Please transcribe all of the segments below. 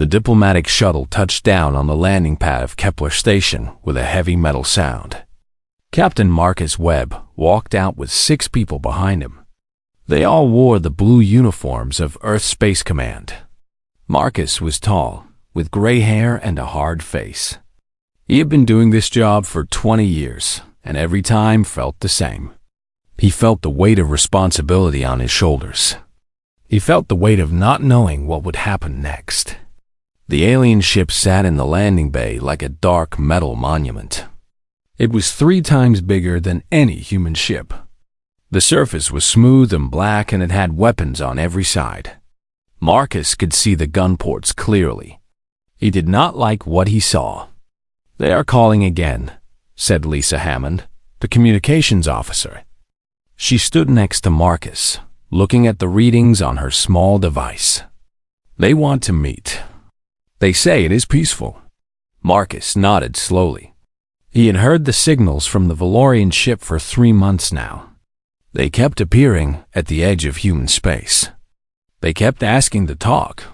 The diplomatic shuttle touched down on the landing pad of Kepler Station with a heavy metal sound. Captain Marcus Webb walked out with 6 people behind him. They all wore the blue uniforms of Earth Space Command. Marcus was tall, with gray hair and a hard face. He had been doing this job for 20 years, and every time felt the same. He felt the weight of responsibility on his shoulders. He felt the weight of not knowing what would happen next. The alien ship sat in the landing bay like a dark metal monument. It was 3 times bigger than any human ship. The surface was smooth and black, and it had weapons on every side. Marcus could see the gun ports clearly. He did not like what he saw. "They are calling again," said Lisa Hammond, the communications officer. She stood next to Marcus, looking at the readings on her small device. "They want to meet. They say it is peaceful." Marcus nodded slowly. He had heard the signals from the Valorian ship for 3 months now. They kept appearing at the edge of human space. They kept asking to talk.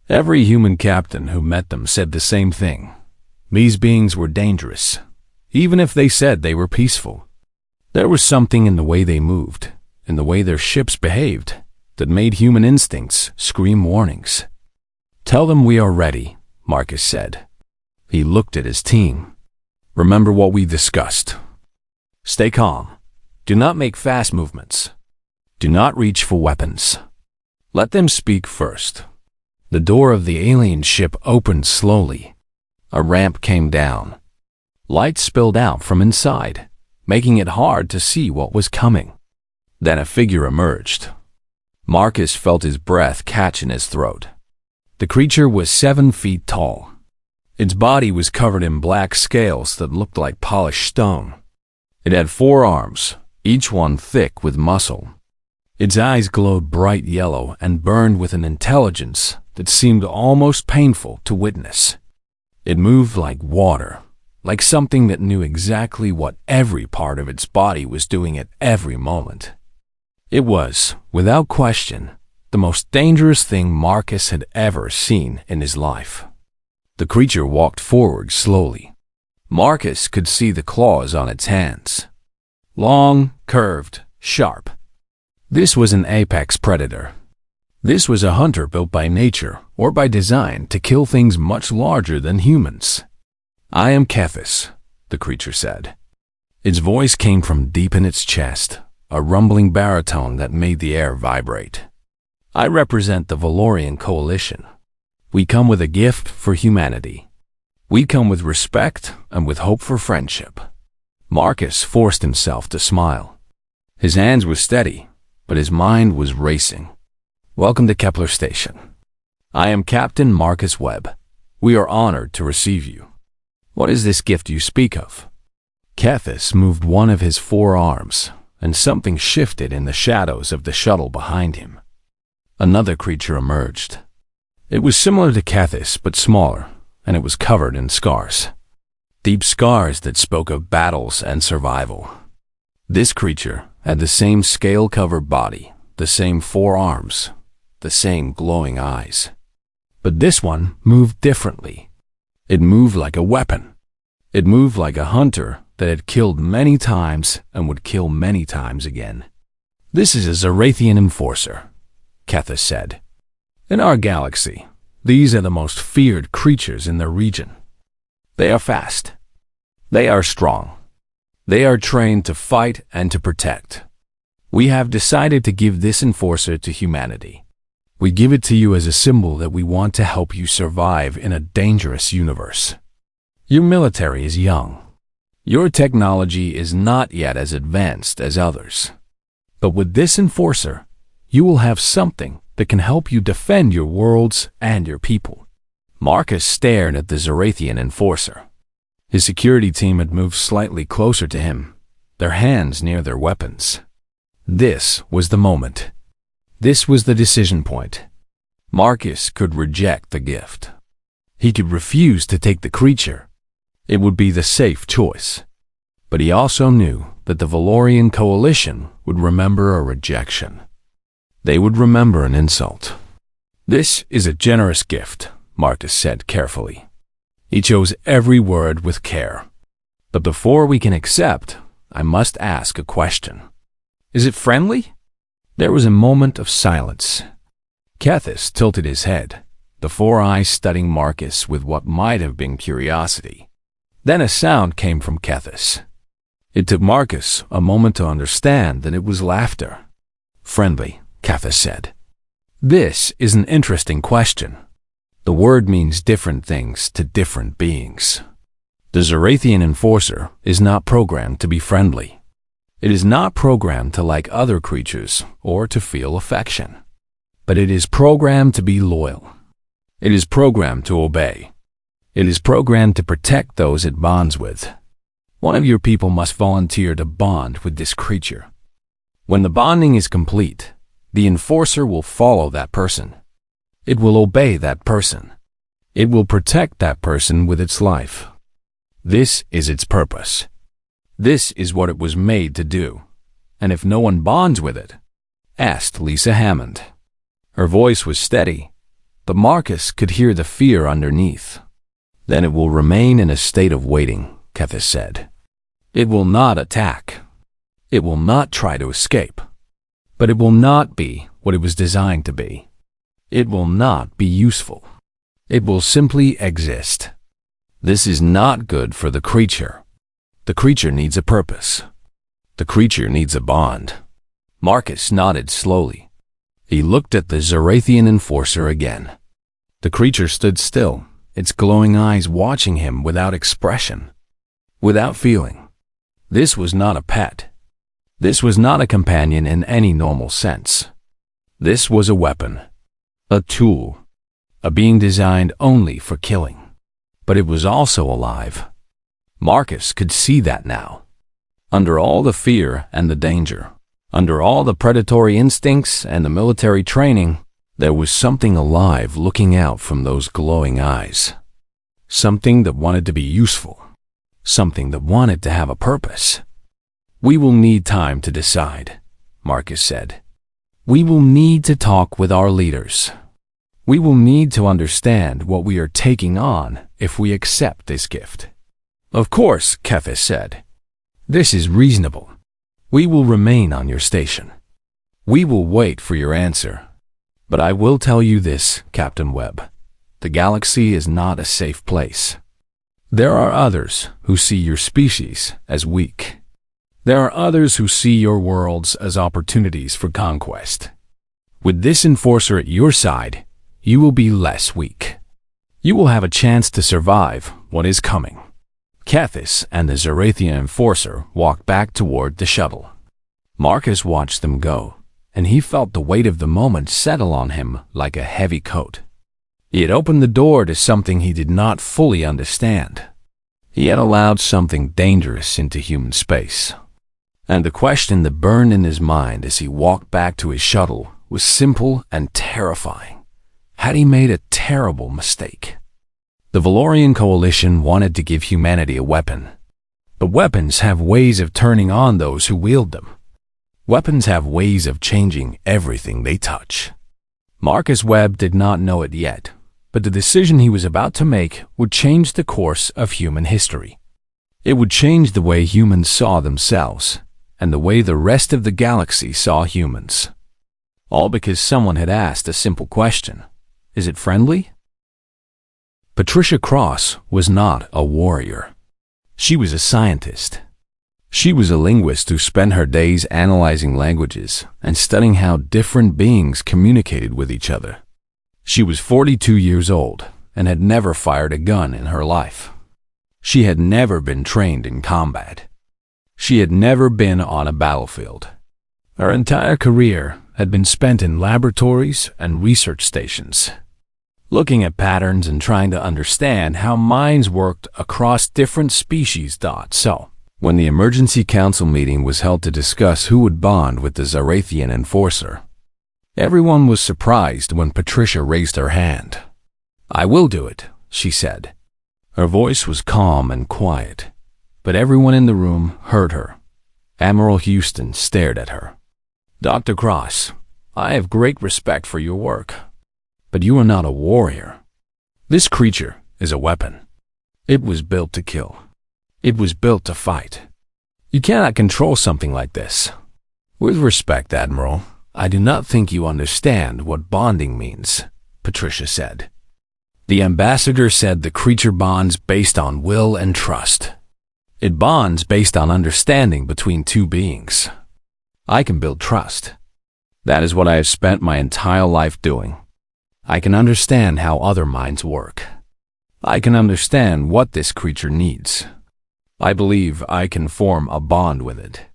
Every human captain who met them said the same thing. These beings were dangerous, even if they said they were peaceful. There was something in the way they moved, in the way their ships behaved, that made human instincts scream warnings. "Tell them we are ready," Marcus said. He looked at his team. "Remember what we discussed. Stay calm. Do not make fast movements. Do not reach for weapons. Let them speak first." The door of the alien ship opened slowly. A ramp came down. Light spilled out from inside, making it hard to see what was coming. Then a figure emerged. Marcus felt his breath catch in his throat. The creature was 7 feet tall. Its body was covered in black scales that looked like polished stone. It had 4 arms, each one thick with muscle. Its eyes glowed bright yellow and burned with an intelligence that seemed almost painful to witness. It moved like water, like something that knew exactly what every part of its body was doing at every moment. It was, without question, the most dangerous thing Marcus had ever seen in his life. The creature walked forward slowly. Marcus could see the claws on its hands. Long, curved, sharp. This was an apex predator. This was a hunter built by nature or by design to kill things much larger than humans. "I am Kethis," the creature said. Its voice came from deep in its chest, a rumbling baritone that made the air vibrate. "I represent the Valorian Coalition. We come with a gift for humanity. We come with respect and with hope for friendship." Marcus forced himself to smile. His hands were steady, but his mind was racing. "Welcome to Kepler Station. I am Captain Marcus Webb. We are honored to receive you. What is this gift you speak of?" Kethis moved one of his 4 arms, and something shifted in the shadows of the shuttle behind him. Another creature emerged. It was similar to Kethis, but smaller, and it was covered in scars. Deep scars that spoke of battles and survival. This creature had the same scale-covered body, the same 4 arms, the same glowing eyes. But this one moved differently. It moved like a weapon. It moved like a hunter that had killed many times and would kill many times again. "This is a Zarathian enforcer," Kethis said. "In our galaxy, these are the most feared creatures in the region. They are fast. They are strong. They are trained to fight and to protect. We have decided to give this enforcer to humanity. We give it to you as a symbol that we want to help you survive in a dangerous universe. Your military is young. Your technology is not yet as advanced as others. But with this enforcer, you will have something that can help you defend your worlds and your people." Marcus stared at the Zarathian enforcer. His security team had moved slightly closer to him, their hands near their weapons. This was the moment. This was the decision point. Marcus could reject the gift. He could refuse to take the creature. It would be the safe choice. But he also knew that the Valorian Coalition would remember a rejection. They would remember an insult. "This is a generous gift," Marcus said carefully. He chose every word with care. But before we can accept, I must ask a question. Is it friendly? There was a moment of silence. Kethis tilted his head, the four eyes studying Marcus with what might have been curiosity. Then a sound came from Kethis. It took Marcus a moment to understand that it was laughter. Friendly, Kethis said. This is an interesting question. The word means different things to different beings. The Zarathian enforcer is not programmed to be friendly. It is not programmed to like other creatures or to feel affection. But it is programmed to be loyal. It is programmed to obey. It is programmed to protect those it bonds with. One of your people must volunteer to bond with this creature. When the bonding is complete, the enforcer will follow that person. It will obey that person. It will protect that person with its life. This is its purpose. This is what it was made to do. And if no one bonds with it, asked Lisa Hammond. Her voice was steady, but Marcus could hear the fear underneath. Then it will remain in a state of waiting, Kethis said. It will not attack. It will not try to escape. But it will not be what it was designed to be. It will not be useful. It will simply exist. This is not good for the creature. The creature needs a purpose. The creature needs a bond. Marcus nodded slowly. He looked at the Zarathian enforcer again. The creature stood still, its glowing eyes watching him without expression, without feeling. This was not a pet. This was not a companion in any normal sense. This was a weapon, a tool, a being designed only for killing. But it was also alive. Marcus could see that now. Under all the fear and the danger, under all the predatory instincts and the military training, there was something alive looking out from those glowing eyes. Something that wanted to be useful. Something that wanted to have a purpose. We will need time to decide, Marcus said. We will need to talk with our leaders. We will need to understand what we are taking on if we accept this gift. Of course, Kethis said. This is reasonable. We will remain on your station. We will wait for your answer. But I will tell you this, Captain Webb. The galaxy is not a safe place. There are others who see your species as weak. There are others who see your worlds as opportunities for conquest. With this enforcer at your side, you will be less weak. You will have a chance to survive what is coming. Kethis and the Zarathian enforcer walked back toward the shuttle. Marcus watched them go, and he felt the weight of the moment settle on him like a heavy coat. He had opened the door to something he did not fully understand. He had allowed something dangerous into human space. And the question that burned in his mind as he walked back to his shuttle was simple and terrifying. Had he made a terrible mistake? The Valorian Coalition wanted to give humanity a weapon. But weapons have ways of turning on those who wield them. Weapons have ways of changing everything they touch. Marcus Webb did not know it yet, but the decision he was about to make would change the course of human history. It would change the way humans saw themselves, and the way the rest of the galaxy saw humans. All because someone had asked a simple question. Is it friendly? Patricia Cross was not a warrior. She was a scientist. She was a linguist who spent her days analyzing languages and studying how different beings communicated with each other. She was 42 years old and had never fired a gun in her life. She had never been trained in combat. She had never been on a battlefield. Her entire career had been spent in laboratories and research stations, looking at patterns and trying to understand how minds worked across different species. So, when the emergency council meeting was held to discuss who would bond with the Zarathian enforcer, everyone was surprised when Patricia raised her hand. "I will do it," she said. Her voice was calm and quiet, but everyone in the room heard her. Admiral Houston stared at her. "Dr. Cross, I have great respect for your work, but you are not a warrior. This creature is a weapon. It was built to kill. It was built to fight. You cannot control something like this. With respect, Admiral, I do not think you understand what bonding means, Patricia said. The ambassador said the creature bonds based on will and trust. It bonds based on understanding between two beings. I can build trust. That is what I have spent my entire life doing. I can understand how other minds work. I can understand what this creature needs. I believe I can form a bond with it.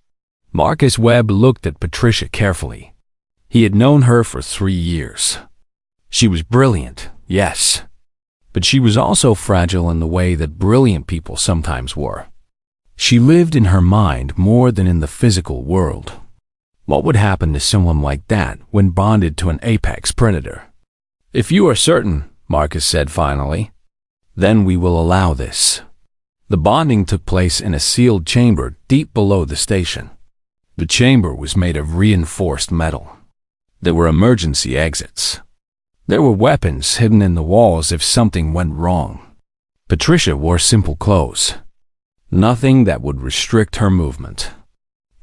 Marcus Webb looked at Patricia carefully. He had known her for 3 years. She was brilliant, yes, but she was also fragile in the way that brilliant people sometimes were. She lived in her mind more than in the physical world. What would happen to someone like that when bonded to an apex predator? If you are certain, Marcus said finally, then we will allow this. The bonding took place in a sealed chamber deep below the station. The chamber was made of reinforced metal. There were emergency exits. There were weapons hidden in the walls if something went wrong. Patricia wore simple clothes. Nothing that would restrict her movement.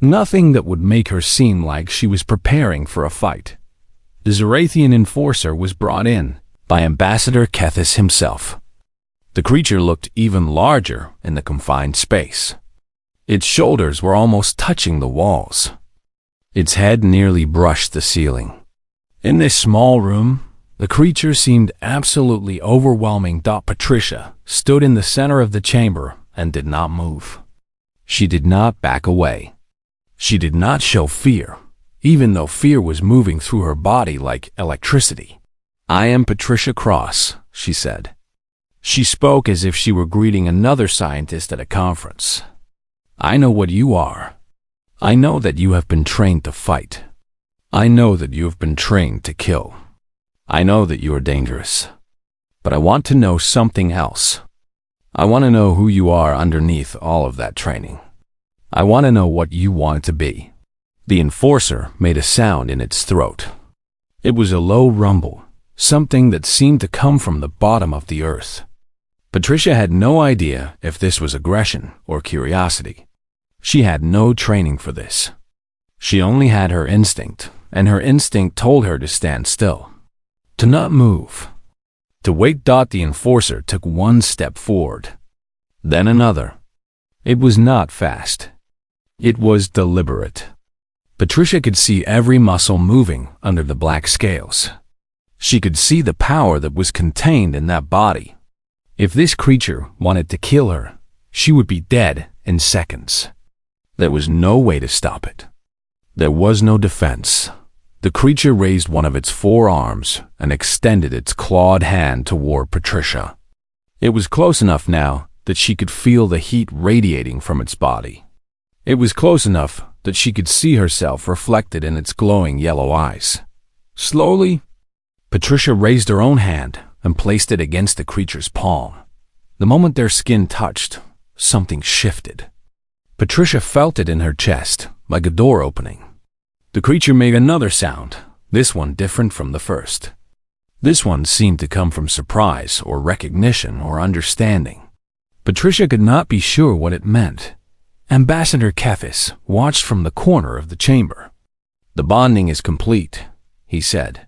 Nothing that would make her seem like she was preparing for a fight. The Zarathian enforcer was brought in by Ambassador Kethis himself. The creature looked even larger in the confined space. Its shoulders were almost touching the walls. Its head nearly brushed the ceiling. In this small room, the creature seemed absolutely overwhelming. Patricia stood in the center of the chamber and did not move. She did not back away. She did not show fear, even though fear was moving through her body like electricity. I am Patricia Cross, she said. She spoke as if she were greeting another scientist at a conference. I know what you are. I know that you have been trained to fight. I know that you have been trained to kill. I know that you are dangerous. But I want to know something else. I want to know who you are underneath all of that training. I want to know what you want to be. The enforcer made a sound in its throat. It was a low rumble, something that seemed to come from the bottom of the earth. Patricia had no idea if this was aggression or curiosity. She had no training for this. She only had her instinct, and her instinct told her to stand still, to not move, to wait. The enforcer took one step forward, then another. It was not fast. It was deliberate. Patricia could see every muscle moving under the black scales. She could see the power that was contained in that body. If this creature wanted to kill her, she would be dead in seconds. There was no way to stop it. There was no defense. The creature raised one of its forearms and extended its clawed hand toward Patricia. It was close enough now that she could feel the heat radiating from its body. It was close enough that she could see herself reflected in its glowing yellow eyes. Slowly, Patricia raised her own hand and placed it against the creature's palm. The moment their skin touched, something shifted. Patricia felt it in her chest, like a door opening. The creature made another sound, this one different from the first. This one seemed to come from surprise or recognition or understanding. Patricia could not be sure what it meant. Ambassador Kethis watched from the corner of the chamber. The bonding is complete, he said.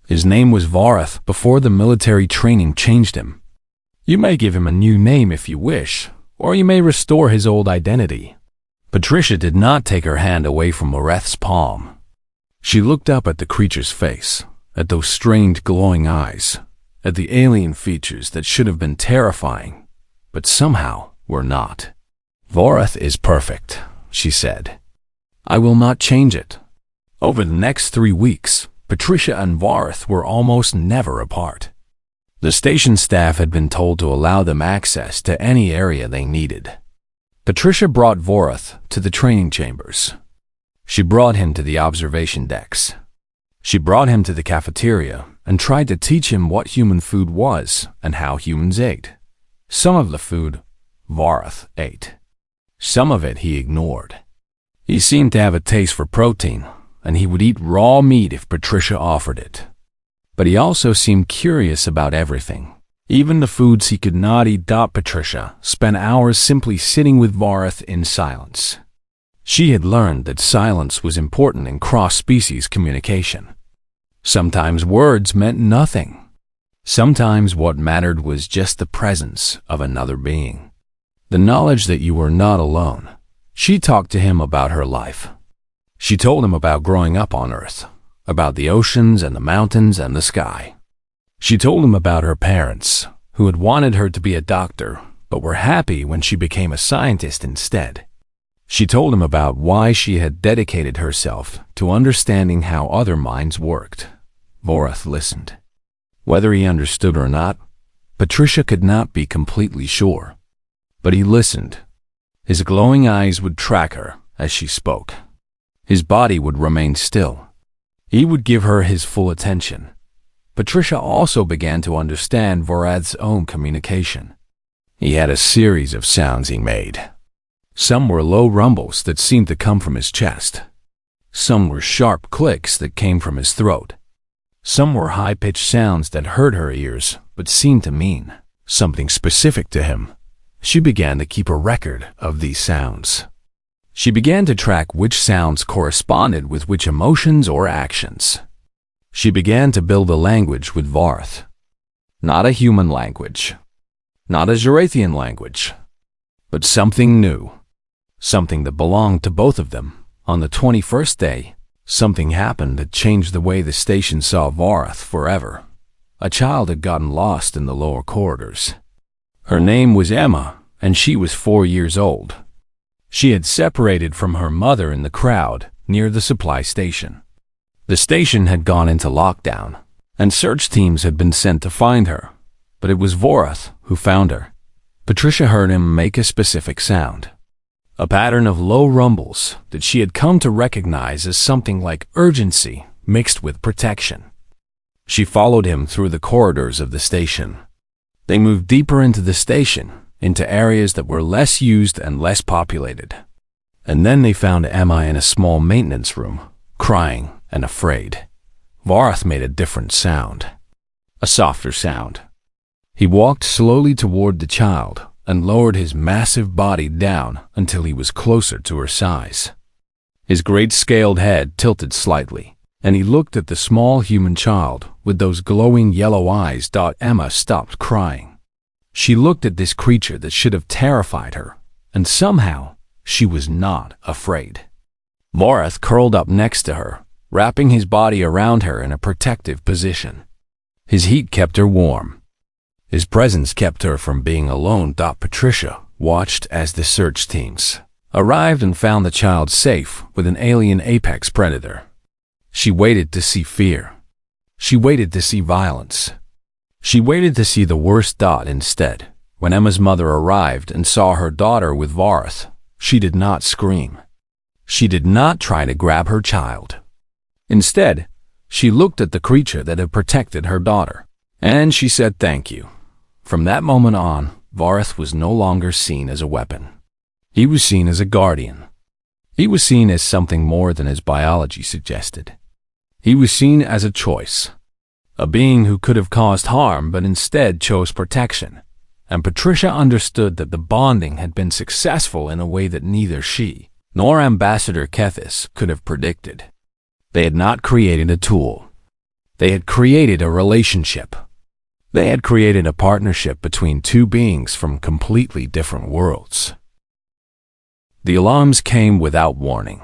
His name was Varath before the military training changed him. You may give him a new name if you wish, or you may restore his old identity. Patricia did not take her hand away from Vareth's palm. She looked up at the creature's face, at those strange glowing eyes, at the alien features that should have been terrifying, but somehow were not. Varath is perfect, she said. I will not change it. Over the next 3 weeks, Patricia and Varath were almost never apart. The station staff had been told to allow them access to any area they needed. Patricia brought Varath to the training chambers. She brought him to the observation decks. She brought him to the cafeteria and tried to teach him what human food was and how humans ate. Some of the food Varath ate. Some of it he ignored. He seemed to have a taste for protein, and he would eat raw meat if Patricia offered it. But he also seemed curious about everything. Even the foods he could not eat. Patricia spent hours simply sitting with Vorath in silence. She had learned that silence was important in cross-species communication. Sometimes words meant nothing. Sometimes what mattered was just the presence of another being. The knowledge that you were not alone. She talked to him about her life. She told him about growing up on Earth, about the oceans and the mountains and the sky. She told him about her parents, who had wanted her to be a doctor, but were happy when she became a scientist instead. She told him about why she had dedicated herself to understanding how other minds worked. Vorath listened. Whether he understood or not, Patricia could not be completely sure. But he listened. His glowing eyes would track her as she spoke. His body would remain still. He would give her his full attention. Patricia also began to understand Vorath's own communication. He had a series of sounds he made. Some were low rumbles that seemed to come from his chest. Some were sharp clicks that came from his throat. Some were high-pitched sounds that hurt her ears but seemed to mean something specific to him. She began to keep a record of these sounds. She began to track which sounds corresponded with which emotions or actions. She began to build a language with Vorath. Not a human language. Not a Zarathian language. But something new. Something that belonged to both of them. On the 21st day, something happened that changed the way the station saw Vorath forever. A child had gotten lost in the lower corridors. Her name was Emma, and she was 4 years old. She had separated from her mother in the crowd near the supply station. The station had gone into lockdown, and search teams had been sent to find her, but it was Vorath who found her. Patricia heard him make a specific sound. A pattern of low rumbles that she had come to recognize as something like urgency mixed with protection. She followed him through the corridors of the station. They moved deeper into the station, into areas that were less used and less populated. And then they found Emma in a small maintenance room, crying and afraid. Vorath made a different sound. A softer sound. He walked slowly toward the child and lowered his massive body down until he was closer to her size. His great scaled head tilted slightly, and he looked at the small human child with those glowing yellow eyes. Emma stopped crying. She looked at this creature that should have terrified her, and somehow she was not afraid. Vorath curled up next to her, wrapping his body around her in a protective position. His heat kept her warm. His presence kept her from being alone. Patricia watched as the search teams arrived and found the child safe with an alien apex predator. She waited to see fear. She waited to see violence. She waited to see the worst. Instead, when Emma's mother arrived and saw her daughter with Vorath, she did not scream. She did not try to grab her child. Instead, she looked at the creature that had protected her daughter, and she said thank you. From that moment on, Vorath was no longer seen as a weapon. He was seen as a guardian. He was seen as something more than his biology suggested. He was seen as a choice. A being who could have caused harm but instead chose protection. And Patricia understood that the bonding had been successful in a way that neither she nor Ambassador Kethis could have predicted. They had not created a tool. They had created a relationship. They had created a partnership between two beings from completely different worlds. The alarms came without warning.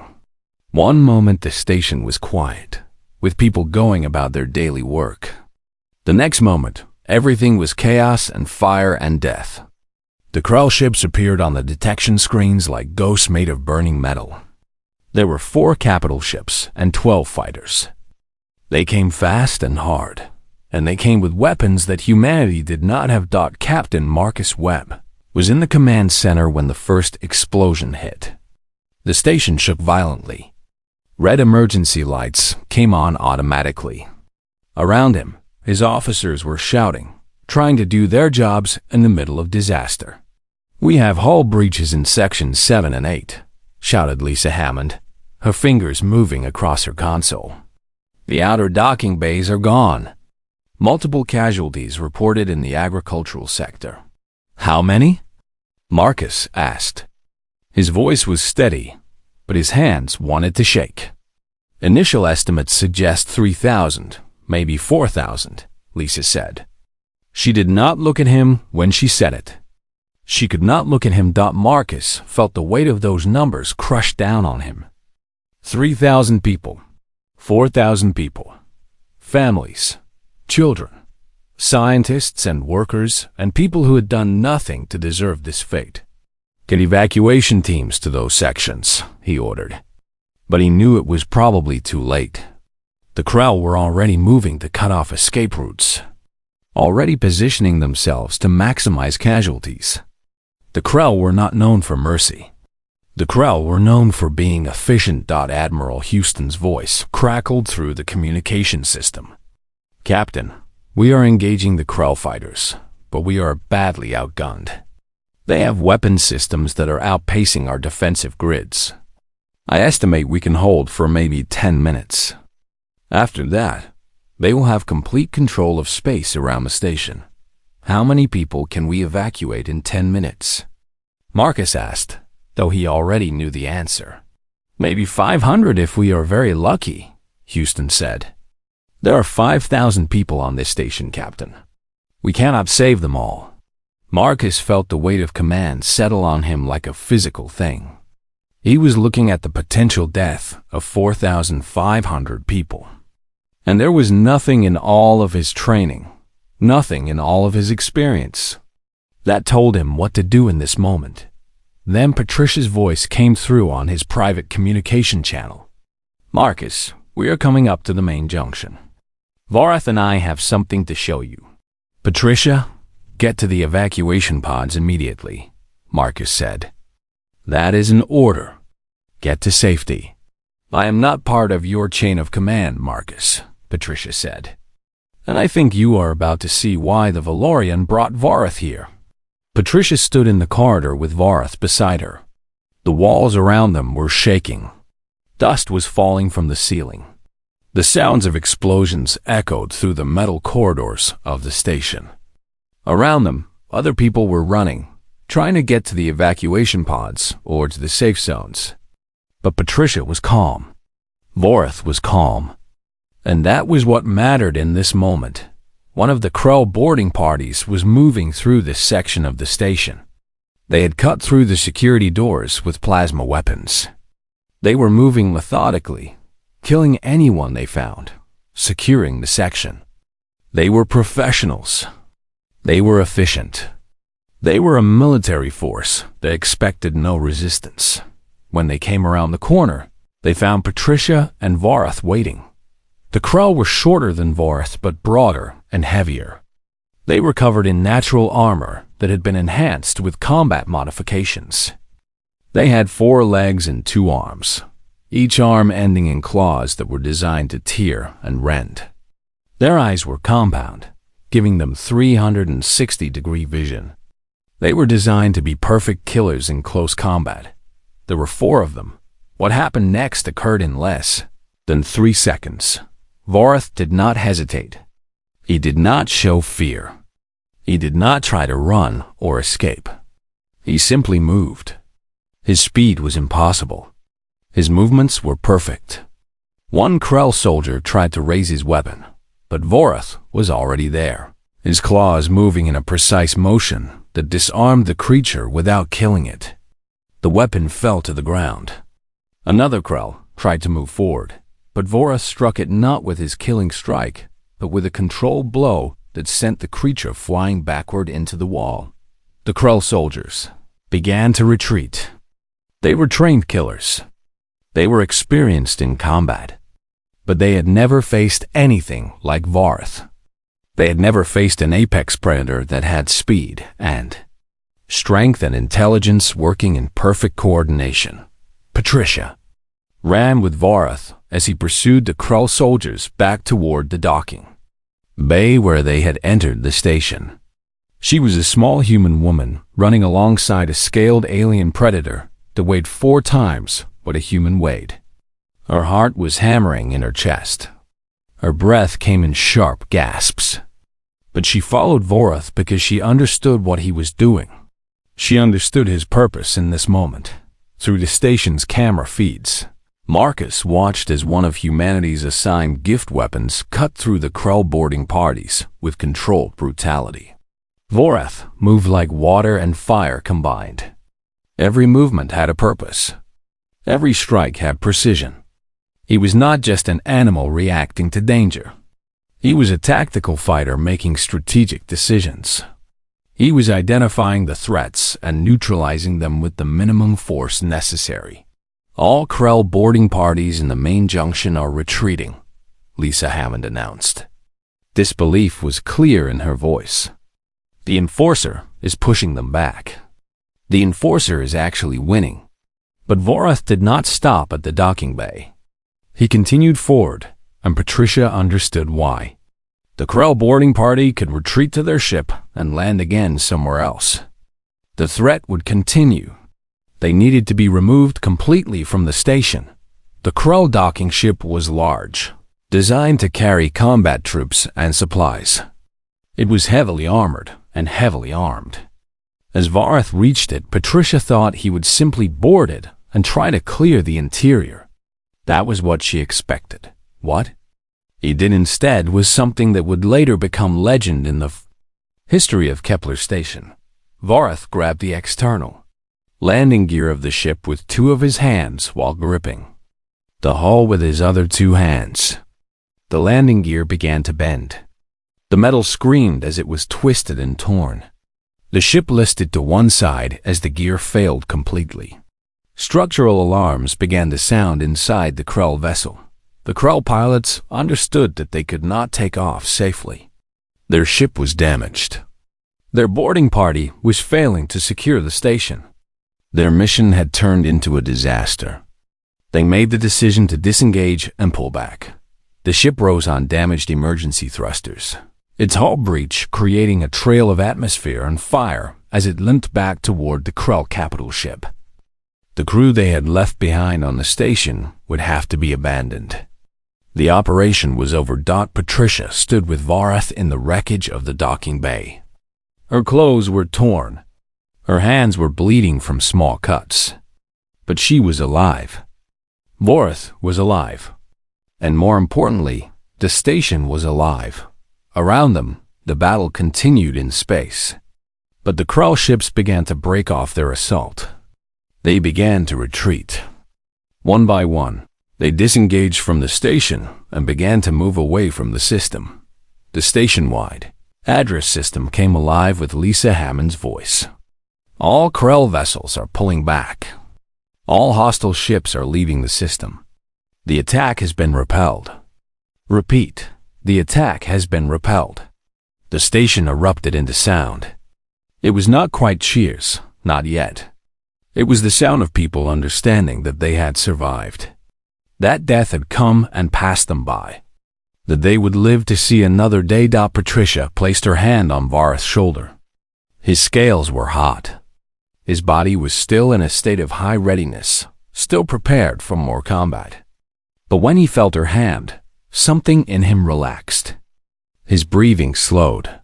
One moment the station was quiet, with people going about their daily work. The next moment, everything was chaos and fire and death. The Krell ships appeared on the detection screens like ghosts made of burning metal. There were 4 capital ships and 12 fighters. They came fast and hard, and they came with weapons that humanity did not have. Captain Marcus Webb was in the command center when the first explosion hit. The station shook violently. Red emergency lights came on automatically. Around him, his officers were shouting, trying to do their jobs in the middle of disaster. "We have hull breaches in sections 7 and 8, shouted Lisa Hammond, her fingers moving across her console. "The outer docking bays are gone." Multiple casualties reported in the agricultural sector. How many? Marcus asked. His voice was steady, but his hands wanted to shake. Initial estimates suggest 3,000, maybe 4,000, Lisa said. She did not look at him when she said it. She could not look at him. Marcus felt the weight of those numbers crush down on him. 3,000 people, 4,000 people, families, children, scientists and workers, and people who had done nothing to deserve this fate. Get evacuation teams to those sections, he ordered. But he knew it was probably too late. The Krell were already moving to cut off escape routes, already positioning themselves to maximize casualties. The Krell were not known for mercy. The Krell were known for being efficient. Admiral Houston's voice crackled through the communication system. Captain, we are engaging the Krell fighters, but we are badly outgunned. They have weapon systems that are outpacing our defensive grids. I estimate we can hold for maybe 10 minutes. After that, they will have complete control of space around the station. How many people can we evacuate in 10 minutes? Marcus asked, though he already knew the answer. Maybe 500 if we are very lucky, Houston said. There are 5,000 people on this station, Captain. We cannot save them all. Marcus felt the weight of command settle on him like a physical thing. He was looking at the potential death of 4,500 people. And there was nothing in all of his training, nothing in all of his experience, that told him what to do in this moment. Then Patricia's voice came through on his private communication channel. Marcus, we are coming up to the main junction. Vorath and I have something to show you. Patricia, get to the evacuation pods immediately, Marcus said. That is an order. Get to safety. I am not part of your chain of command, Marcus, Patricia said. And I think you are about to see why the Valorian brought Vorath here. Patricia stood in the corridor with Vorath beside her. The walls around them were shaking. Dust was falling from the ceiling. The sounds of explosions echoed through the metal corridors of the station. Around them, other people were running, trying to get to the evacuation pods or to the safe zones. But Patricia was calm. Vorath was calm. And that was what mattered in this moment. One of the Krell boarding parties was moving through this section of the station. They had cut through the security doors with plasma weapons. They were moving methodically, killing anyone they found, securing the section. They were professionals. They were efficient. They were a military force that expected no resistance. When they came around the corner, they found Patricia and Vorath waiting. The Krell were shorter than Vorath, but broader and heavier. They were covered in natural armor that had been enhanced with combat modifications. They had 4 legs and 2 arms, each arm ending in claws that were designed to tear and rend. Their eyes were compound, giving them 360-degree vision. They were designed to be perfect killers in close combat. There were 4 of them. What happened next occurred in less than 3 seconds. Vorath did not hesitate. He did not show fear. He did not try to run or escape. He simply moved. His speed was impossible. His movements were perfect. One Krell soldier tried to raise his weapon, but Vorath was already there, his claws moving in a precise motion that disarmed the creature without killing it. The weapon fell to the ground. Another Krell tried to move forward, but Vorath struck it not with his killing strike, but with a controlled blow that sent the creature flying backward into the wall. The Krell soldiers began to retreat. They were trained killers. They were experienced in combat. But they had never faced anything like Vorath. They had never faced an apex predator that had speed and strength and intelligence working in perfect coordination. Patricia ran with Vorath as he pursued the Krell soldiers back toward the docking bay where they had entered the station. She was a small human woman running alongside a scaled alien predator that weighed 4 times what a human weighed. Her heart was hammering in her chest. Her breath came in sharp gasps. But she followed Vorath because she understood what he was doing. She understood his purpose in this moment. Through the station's camera feeds, Marcus watched as one of humanity's assigned gift weapons cut through the Krell boarding parties with controlled brutality. Vorath moved like water and fire combined. Every movement had a purpose. Every strike had precision. He was not just an animal reacting to danger. He was a tactical fighter making strategic decisions. He was identifying the threats and neutralizing them with the minimum force necessary. All Krell boarding parties in the main junction are retreating, Lisa Hammond announced. Disbelief was clear in her voice. The Enforcer is pushing them back. The Enforcer is actually winning. But Vorath did not stop at the docking bay. He continued forward, and Patricia understood why. The Krell boarding party could retreat to their ship and land again somewhere else. The threat would continue. They needed to be removed completely from the station. The Krell docking ship was large, designed to carry combat troops and supplies. It was heavily armored and heavily armed. As Vorath reached it, Patricia thought he would simply board it and try to clear the interior. That was what she expected. What he did instead was something that would later become legend in the history of Kepler Station. Vorath grabbed the external landing gear of the ship with two of his hands while gripping the hull with his other two hands. The landing gear began to bend. The metal screamed as it was twisted and torn. The ship listed to one side as the gear failed completely. Structural alarms began to sound inside the Krell vessel. The Krell pilots understood that they could not take off safely. Their ship was damaged. Their boarding party was failing to secure the station. Their mission had turned into a disaster. They made the decision to disengage and pull back. The ship rose on damaged emergency thrusters, its hull breach creating a trail of atmosphere and fire as it limped back toward the Krell capital ship. The crew they had left behind on the station would have to be abandoned. The operation was over. Patricia stood with Vorath in the wreckage of the docking bay. Her clothes were torn. Her hands were bleeding from small cuts. But she was alive. Vorath was alive. And more importantly, the station was alive. Around them, the battle continued in space. But the Krell ships began to break off their assault. They began to retreat. One by one, they disengaged from the station and began to move away from the system. The station-wide address system came alive with Lisa Hammond's voice. All Krell vessels are pulling back. All hostile ships are leaving the system. The attack has been repelled. Repeat, the attack has been repelled. The station erupted into sound. It was not quite cheers, not yet. It was the sound of people understanding that they had survived. That death had come and passed them by. That they would live to see another day. Patricia placed her hand on Vorath's shoulder. His scales were hot. His body was still in a state of high readiness, still prepared for more combat. But when he felt her hand, something in him relaxed. His breathing slowed.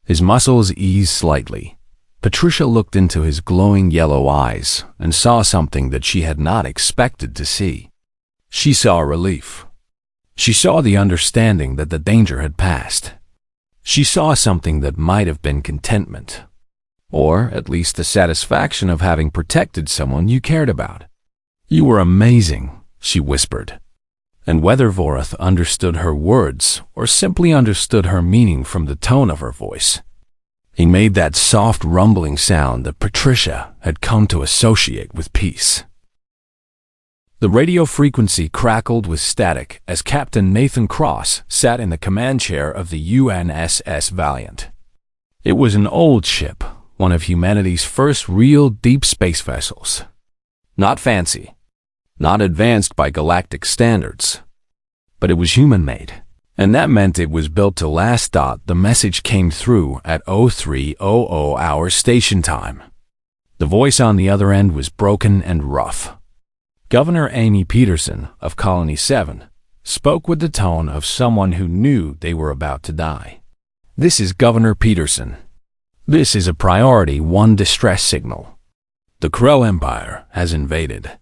His muscles eased slightly. Patricia looked into his glowing yellow eyes and saw something that she had not expected to see. She saw relief. She saw the understanding that the danger had passed. She saw something that might have been contentment, or at least the satisfaction of having protected someone you cared about. "You were amazing," she whispered. And whether Vorath understood her words or simply understood her meaning from the tone of her voice, he made that soft rumbling sound that Patricia had come to associate with peace. The radio frequency crackled with static as Captain Nathan Cross sat in the command chair of the UNSS Valiant. It was an old ship, one of humanity's first real deep space vessels. Not fancy, not advanced by galactic standards, but it was human-made. And that meant it was built to last. The message came through at 0300 hour station time. The voice on the other end was broken and rough. Governor Amy Peterson of Colony 7 spoke with the tone of someone who knew they were about to die. This is Governor Peterson. This is a Priority 1 distress signal. The Krell Empire has invaded.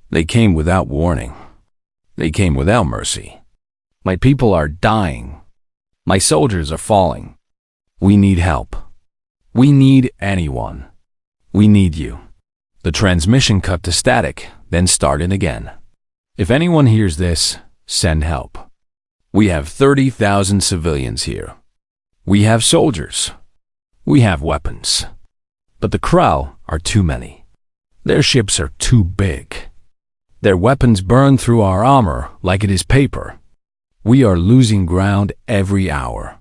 They came without warning. They came without mercy. My people are dying. My soldiers are falling. We need help. We need anyone. We need you. The transmission cut to static, then started again. If anyone hears this, send help. We have 30,000 civilians here. We have soldiers. We have weapons. But the Krell are too many. Their ships are too big. Their weapons burn through our armor like it is paper. We are losing ground every hour.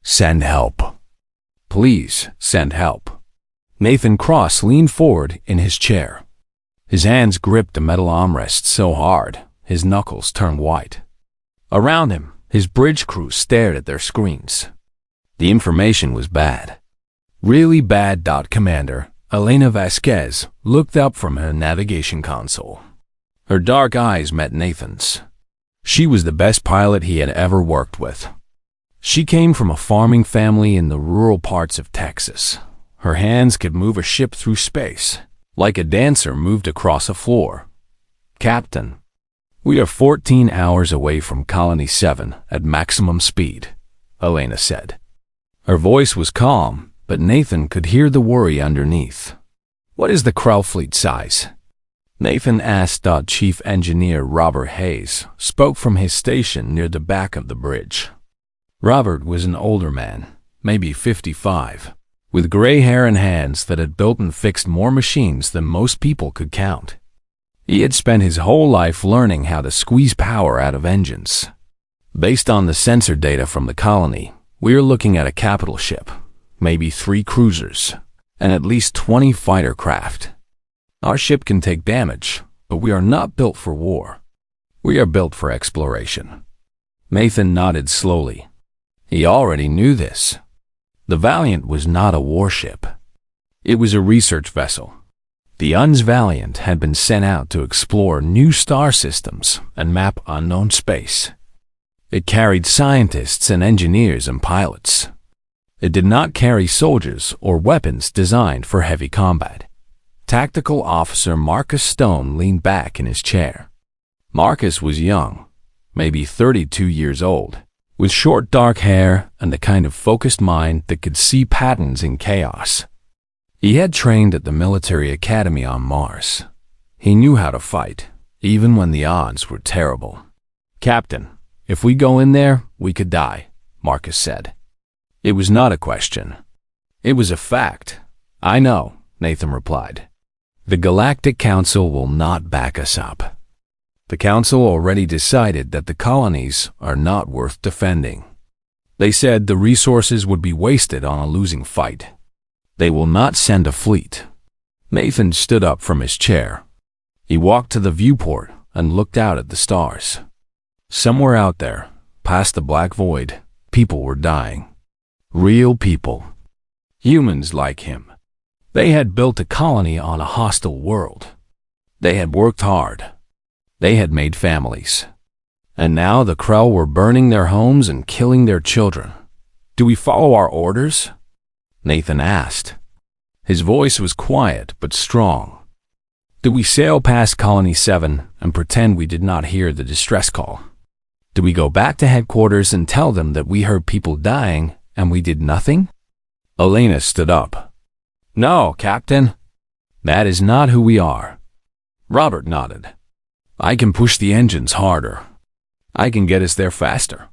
Send help. Please send help. Nathan Cross leaned forward in his chair. His hands gripped the metal armrest so hard, his knuckles turned white. Around him, his bridge crew stared at their screens. The information was bad. Really bad. Commander Elena Vasquez looked up from her navigation console. Her dark eyes met Nathan's. She was the best pilot he had ever worked with. She came from a farming family in the rural parts of Texas. Her hands could move a ship through space, like a dancer moved across a floor. Captain, we are 14 hours away from Colony 7 at maximum speed, Elena said. Her voice was calm, but Nathan could hear the worry underneath. What is the Krell fleet size? Nathan asked. Chief Engineer Robert Hayes spoke from his station near the back of the bridge. Robert was an older man, maybe 55, with gray hair and hands that had built and fixed more machines than most people could count. He had spent his whole life learning how to squeeze power out of engines. Based on the sensor data from the colony, we are looking at a capital ship, maybe 3 cruisers, and at least 20 fighter craft. Our ship can take damage, but we are not built for war. We are built for exploration. Nathan nodded slowly. He already knew this. The Valiant was not a warship. It was a research vessel. The UN's Valiant had been sent out to explore new star systems and map unknown space. It carried scientists and engineers and pilots. It did not carry soldiers or weapons designed for heavy combat. Tactical Officer Marcus Stone leaned back in his chair. Marcus was young, maybe 32 years old, with short dark hair and the kind of focused mind that could see patterns in chaos. He had trained at the military academy on Mars. He knew how to fight, even when the odds were terrible. Captain, if we go in there, we could die, Marcus said. It was not a question. It was a fact. I know, Nathan replied. The Galactic Council will not back us up. The Council already decided that the colonies are not worth defending. They said the resources would be wasted on a losing fight. They will not send a fleet. Nathan stood up from his chair. He walked to the viewport and looked out at the stars. Somewhere out there, past the black void, people were dying. Real people. Humans like him. They had built a colony on a hostile world. They had worked hard. They had made families. And now the Krell were burning their homes and killing their children. Do we follow our orders? Nathan asked. His voice was quiet but strong. Do we sail past Colony 7 and pretend we did not hear the distress call? Do we go back to headquarters and tell them that we heard people dying and we did nothing? Elena stood up. No, Captain. That is not who we are. Robert nodded. I can push the engines harder. I can get us there faster.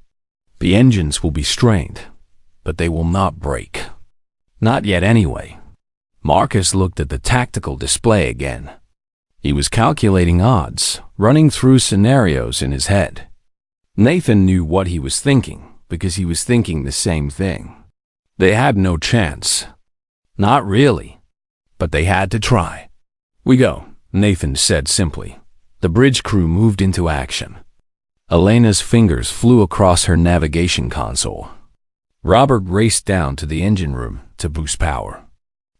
The engines will be strained, but they will not break. Not yet anyway. Marcus looked at the tactical display again. He was calculating odds, running through scenarios in his head. Nathan knew what he was thinking because he was thinking the same thing. They had no chance. Not really. But they had to try. We go, Nathan said simply. The bridge crew moved into action. Elena's fingers flew across her navigation console. Robert raced down to the engine room to boost power.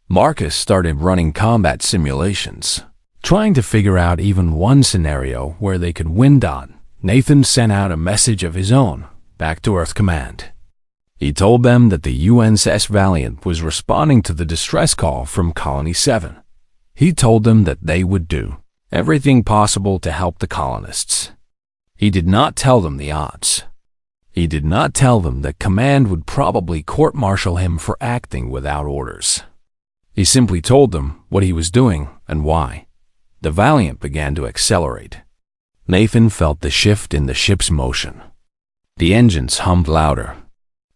Marcus started running combat simulations, trying to figure out even one scenario where they could win on. Nathan sent out a message of his own back to Earth Command. He told them that the USS Valiant was responding to the distress call from Colony 7. He told them that they would do everything possible to help the colonists. He did not tell them the odds. He did not tell them that command would probably court-martial him for acting without orders. He simply told them what he was doing and why. The Valiant began to accelerate. Nathan felt the shift in the ship's motion. The engines hummed louder.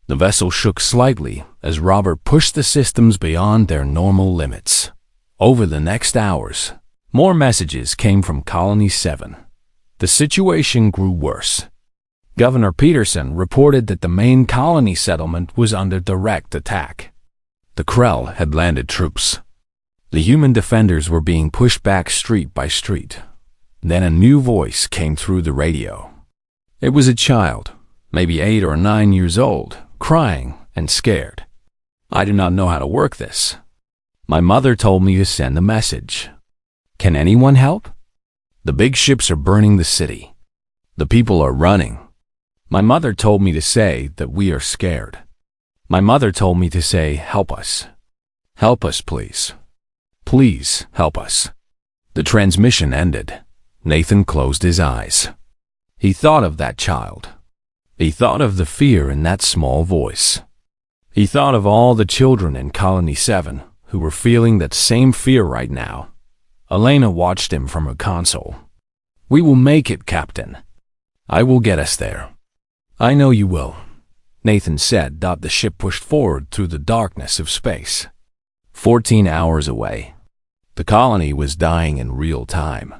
The vessel shook slightly as Robert pushed the systems beyond their normal limits. Over the next hours, more messages came from Colony 7. The situation grew worse. Governor Peterson reported that the main colony settlement was under direct attack. The Krell had landed troops. The human defenders were being pushed back street by street. Then a new voice came through the radio. It was a child, maybe 8 or 9 years old, crying and scared. "I do not know how to work this. My mother told me to send a message. Can anyone help? The big ships are burning the city. The people are running. My mother told me to say that we are scared. My mother told me to say, help us. Help us, please. Please help us." The transmission ended. Nathan closed his eyes. He thought of that child. He thought of the fear in that small voice. He thought of all the children in Colony 7 who were feeling that same fear right now. Elena watched him from her console. "We will make it, Captain. I will get us there." "I know you will," Nathan said. The ship pushed forward through the darkness of space. 14 hours away. The colony was dying in real time.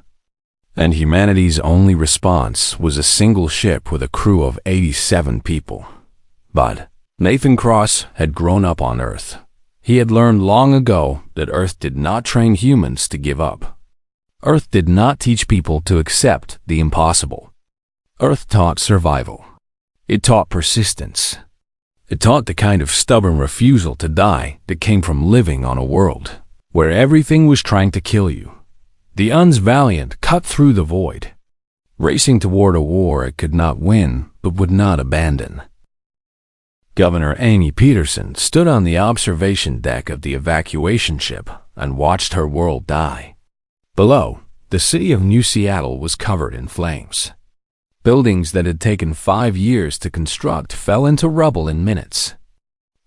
And humanity's only response was a single ship with a crew of 87 people. But Nathan Cross had grown up on Earth. He had learned long ago that Earth did not train humans to give up. Earth did not teach people to accept the impossible. Earth taught survival. It taught persistence. It taught the kind of stubborn refusal to die that came from living on a world where everything was trying to kill you. The UN's Valiant cut through the void, racing toward a war it could not win but would not abandon. Governor Amy Peterson stood on the observation deck of the evacuation ship and watched her world die. Below, the city of New Seattle was covered in flames. Buildings that had taken 5 years to construct fell into rubble in minutes.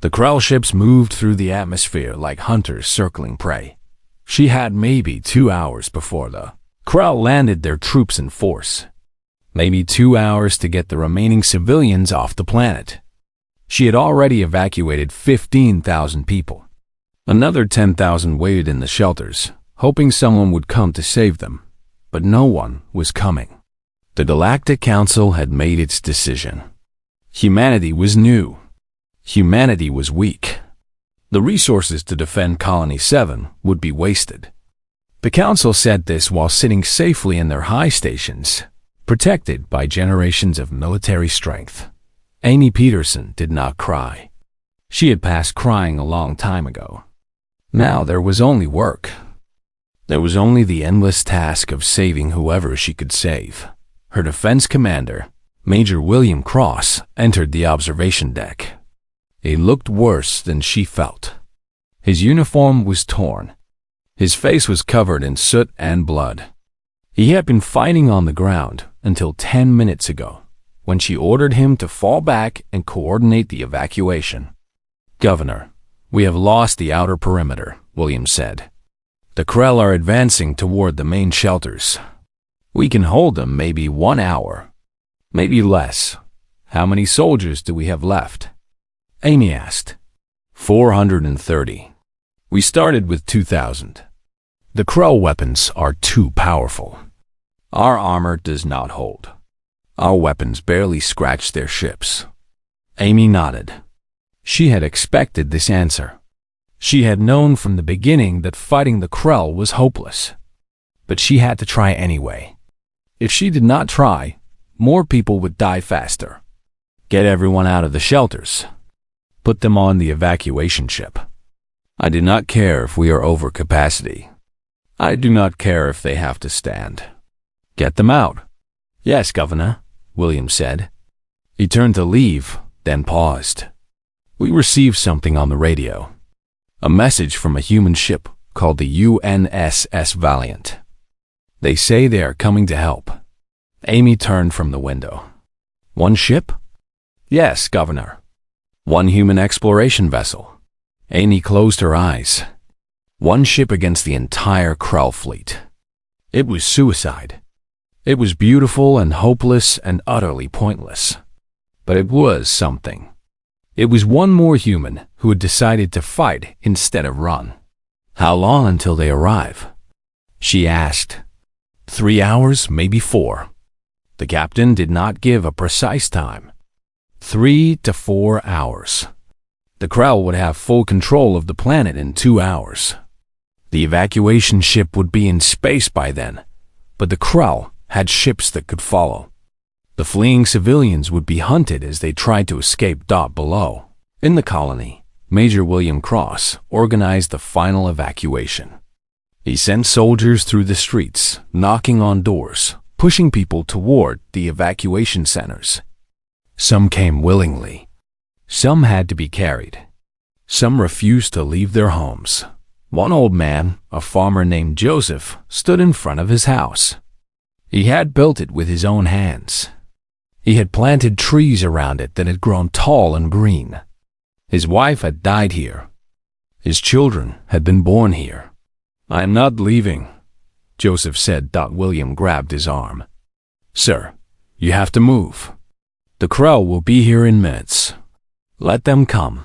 The Krell ships moved through the atmosphere like hunters circling prey. She had maybe 2 hours before the Krell landed their troops in force. Maybe 2 hours to get the remaining civilians off the planet. She had already evacuated 15,000 people. Another 10,000 waited in the shelters, hoping someone would come to save them. But no one was coming. The Galactic Council had made its decision. Humanity was new. Humanity was weak. The resources to defend Colony 7 would be wasted. The Council said this while sitting safely in their high stations, protected by generations of military strength. Amy Peterson did not cry. She had passed crying a long time ago. Now there was only work. There was only the endless task of saving whoever she could save. Her defense commander, Major William Cross, entered the observation deck. He looked worse than she felt. His uniform was torn. His face was covered in soot and blood. He had been fighting on the ground until 10 minutes ago, when she ordered him to fall back and coordinate the evacuation. "Governor, we have lost the outer perimeter," William said. "The Krell are advancing toward the main shelters. We can hold them maybe 1 hour, maybe less. How many soldiers do we have left?" Amy asked. 430. "We started with 2,000. The Krell weapons are too powerful. Our armor does not hold. Our weapons barely scratch their ships." Amy nodded. She had expected this answer. She had known from the beginning that fighting the Krell was hopeless. But she had to try anyway. If she did not try, more people would die faster. Get everyone out of the shelters. Put them on the evacuation ship. I do not care if we are over capacity. I do not care if they have to stand. Get them out. "Yes, Governor," William said. He turned to leave, then paused. We received something on the radio. A message from a human ship called the UNSS Valiant. They say they are coming to help. Amy turned from the window. One ship? Yes, Governor. One human exploration vessel. Amy closed her eyes. One ship against the entire Krell fleet. It was suicide. It was beautiful and hopeless and utterly pointless. But it was something. It was one more human who had decided to fight instead of run. How long until they arrive? She asked. 3 hours, maybe 4. The captain did not give a precise time. 3 to 4 hours. The Krell would have full control of the planet in 2 hours. The evacuation ship would be in space by then, but the Krell had ships that could follow. The fleeing civilians would be hunted as they tried to escape. Below, in the colony, Major William Cross organized the final evacuation. He sent soldiers through the streets, knocking on doors, pushing people toward the evacuation centers. Some came willingly. Some had to be carried. Some refused to leave their homes. One old man, a farmer named Joseph, stood in front of his house. He had built it with his own hands. He had planted trees around it that had grown tall and green. His wife had died here. His children had been born here. "I am not leaving," Joseph said. William grabbed his arm. "Sir, you have to move. The Krell will be here in minutes. Let them come.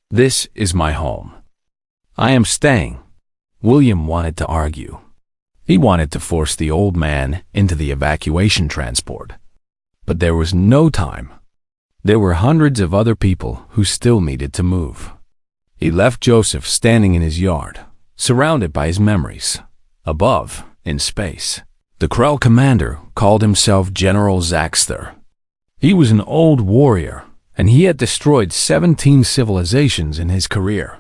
This is my home. I am staying." William wanted to argue. He wanted to force the old man into the evacuation transport. But there was no time. There were hundreds of other people who still needed to move. He left Joseph standing in his yard, surrounded by his memories. Above, in space, the Krell commander called himself General Zaxter. He was an old warrior, and he had destroyed 17 civilizations in his career.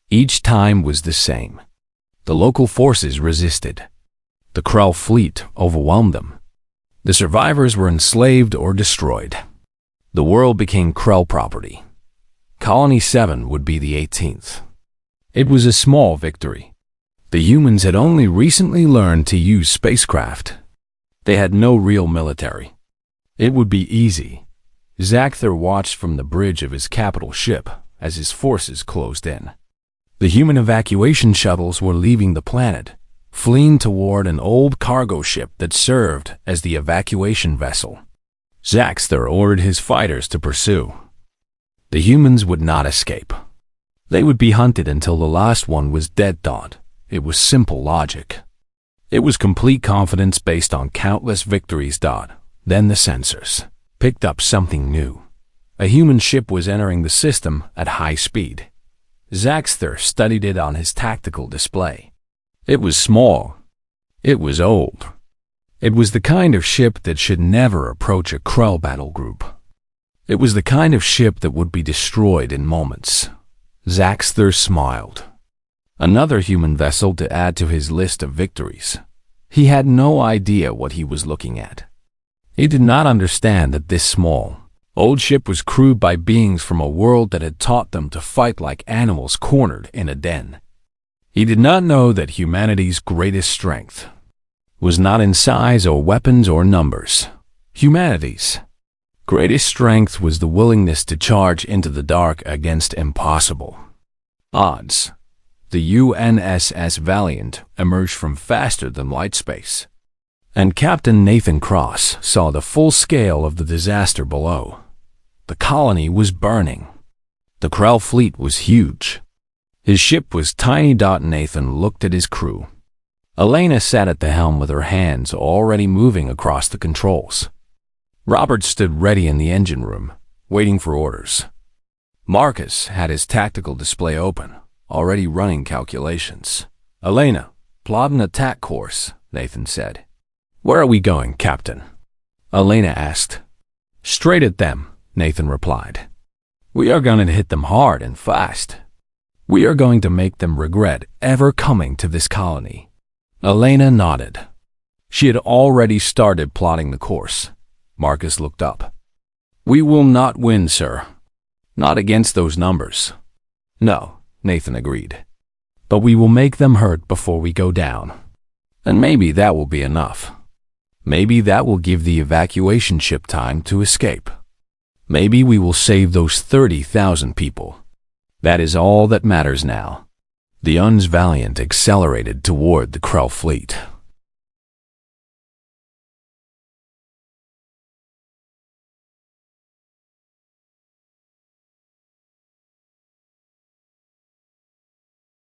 Each time was the same. The local forces resisted. The Krell fleet overwhelmed them. The survivors were enslaved or destroyed. The world became Krell property. Colony 7 would be the 18th. It was a small victory. The humans had only recently learned to use spacecraft. They had no real military. It would be easy. Zaxter watched from the bridge of his capital ship as his forces closed in. The human evacuation shuttles were leaving the planet, fleeing toward an old cargo ship that served as the evacuation vessel. Zaxter ordered his fighters to pursue. The humans would not escape. They would be hunted until the last one was dead. It was simple logic. It was complete confidence based on countless victories. Then the sensors picked up something new. A human ship was entering the system at high speed. Zaxter studied it on his tactical display. It was small. It was old. It was the kind of ship that should never approach a Krell battle group. It was the kind of ship that would be destroyed in moments. Zaxter smiled. Another human vessel to add to his list of victories. He had no idea what he was looking at. He did not understand that this small, old ship was crewed by beings from a world that had taught them to fight like animals cornered in a den. He did not know that humanity's greatest strength was not in size or weapons or numbers. Humanity's greatest strength was the willingness to charge into the dark against impossible odds. The UNSS Valiant emerged from faster-than-light space, and Captain Nathan Cross saw the full scale of the disaster below. The colony was burning. The Krell fleet was huge. His ship was tiny. Nathan looked at his crew. Elena sat at the helm with her hands already moving across the controls. Robert stood ready in the engine room, waiting for orders. Marcus had his tactical display open, already running calculations. "Elena, plot an attack course," Nathan said. "Where are we going, Captain?" Elena asked. "Straight at them," Nathan replied. "We are going to hit them hard and fast. We are going to make them regret ever coming to this colony." Elena nodded. She had already started plotting the course. Marcus looked up. "We will not win, sir." Not against those numbers. No, Nathan agreed. But we will make them hurt before we go down. And maybe that will be enough. Maybe that will give the evacuation ship time to escape. Maybe we will save those 30,000 people. That is all that matters now. The Uns Valiant accelerated toward the Krell fleet.